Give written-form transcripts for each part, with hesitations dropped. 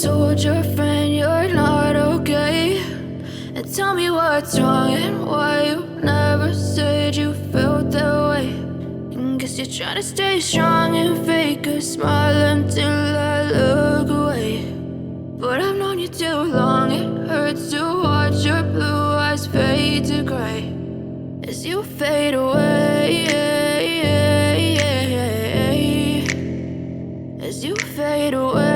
told your friend you're not okay? And tell me what's wrong and why you never said you felt that way. And guess you're trying to stay strong and fake a smile until I look away. But I've known you too long, it hurts to watch your blue eyes fade to gray as you fade away, as you fade away.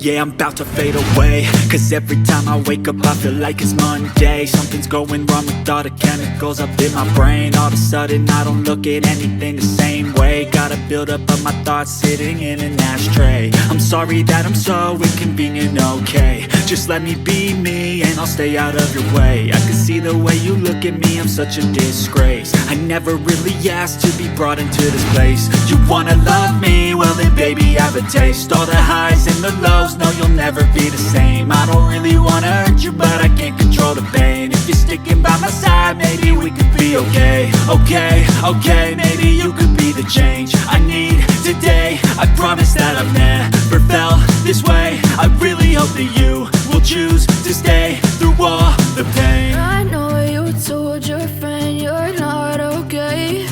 Yeah, I'm about to fade away, cause every time I wake up I feel like it's Monday. Something's going wrong with all the chemicals up in my brain. All of a sudden I don't look at anything the same way. Got a buildup of my thoughts sitting in an ashtray. I'm sorry that I'm so inconvenient, okay? Just let me be me and I'll stay out of your way. I can see the way you look at me, I'm such a disgrace. I never really asked to be brought into this place. You wanna love me? Well then baby I have a taste. All the highs and the lows, no you'll never be the same. I don't really wanna hurt you but I can't control the pain. If you're sticking by my side maybe we could be okay. Okay, maybe you could be the change I need today. I promise that I've never felt this way. I really hope that you will choose to stay through all the pain. I know you told your friend you're not okay.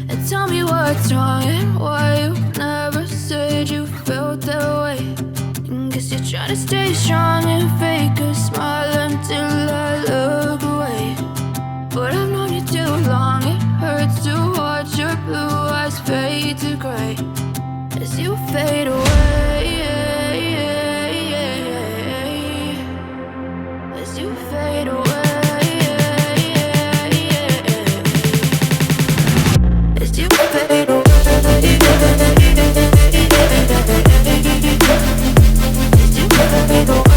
And tell me what's wrong and why you never said you felt that way. And guess you're trying to stay strong and fake a smile until I look away. But I've known you too long, it hurts to watch your blue eyes fade to gray as you fade away, as you fade away, as you fade away, as you fade away.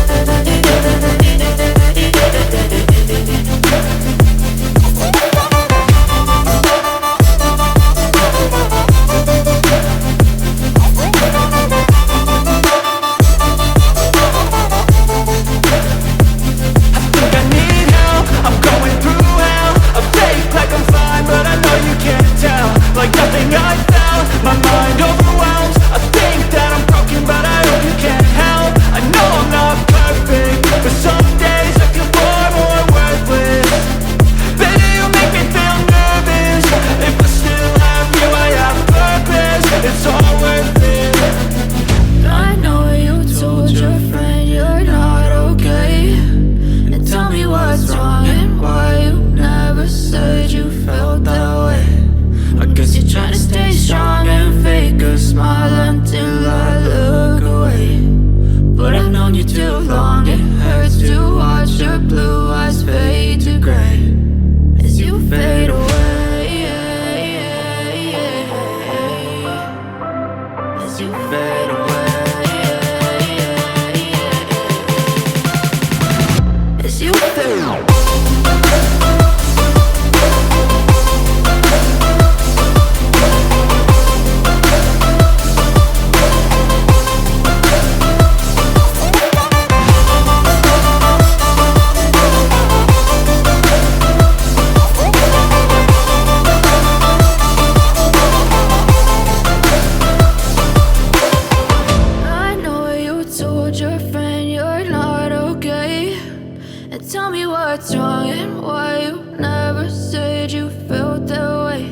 Like nothing I felt, my mind overwhelms. I think that I'm broken but I hope you can't help. I know I'm not perfect, but some days I feel far more worthless. Baby, you make me feel nervous. If I still have you, I have purpose. It's all worth it. I know you told your friend you're not okay. And tell me what's wrong and why you never said you felt that way. I guess you're trying to stay strong and fake a smile until I look away. But I've known you too long, it hurts to watch your blue eyes fade to gray as you fade away, as you fade away, as you fade away. Tell me what's wrong and why you never said you felt that way.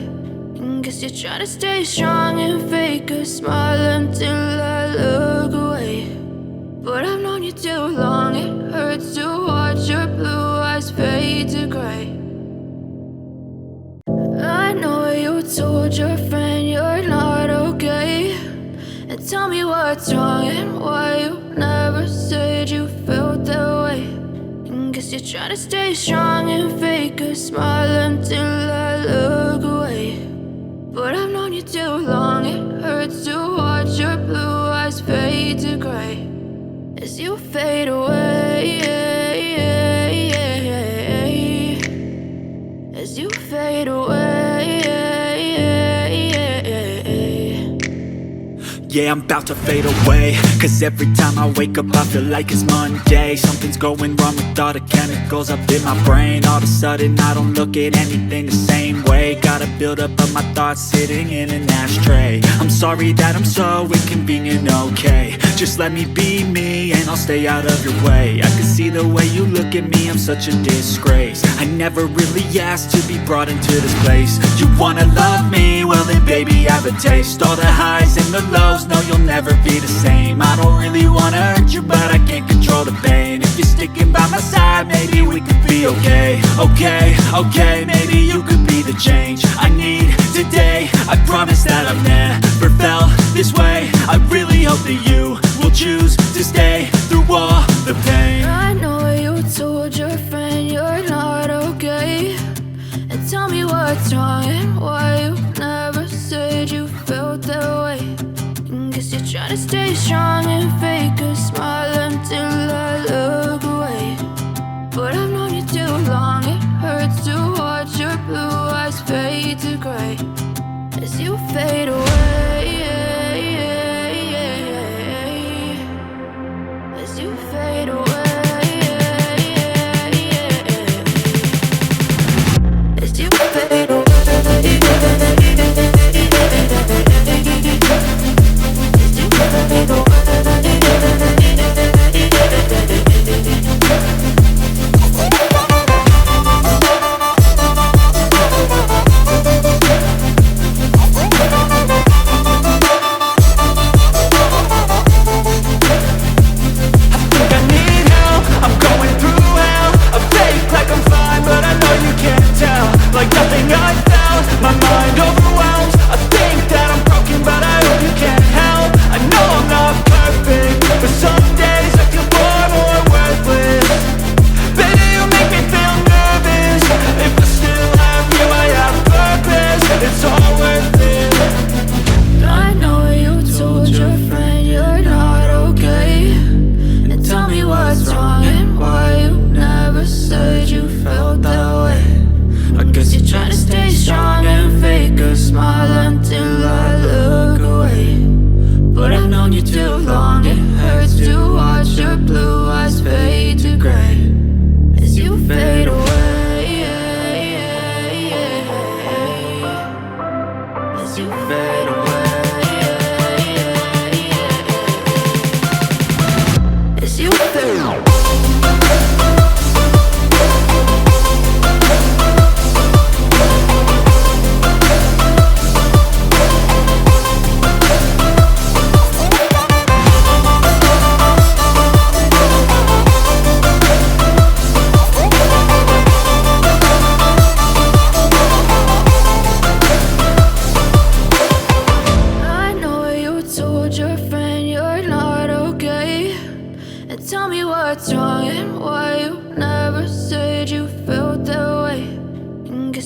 And guess you're trying to stay strong and fake a smile until I look away. But I've known you too long, it hurts to watch your blue eyes fade to gray. I know you told your friend you're not okay. And tell me what's wrong and why you never said you felt that way. Guess you're trying to stay strong and fake a smile until I look away. But I've known you too long, it hurts to watch your blue eyes fade to gray as you fade away, as you fade away. Yeah, I'm about to fade away, cause every time I wake up I feel like it's Monday. Something's going wrong with all the chemicals up in my brain. All of a sudden I don't look at anything the same way. Got a buildup of my thoughts sitting in an ashtray. I'm sorry that I'm so inconvenient, okay. Just let me be me and I'll stay out of your way. I can see the way you look at me, I'm such a disgrace. I never really asked to be brought into this place. You wanna love me? Well then baby I have a taste. All the highs and the lows, no you'll never be the same. I don't really wanna hurt you but I can't control the pain. If you're sticking by my side, maybe we could be okay. Okay, maybe you could be the change I need today. I promise that I've never felt this way. I really hope that you will choose to stay through all the pain. I know you told your friend you're not okay, and tell me what's wrong and why you never said you felt that way. Guess you're trying to stay strong and fake a smile until I look away. But I've known you too long, it hurts to watch your blue eyes fade to gray as you fade away. As you fade away. As you fade away.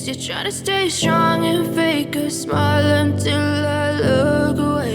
You're trying to stay strong and fake a smile until I look away.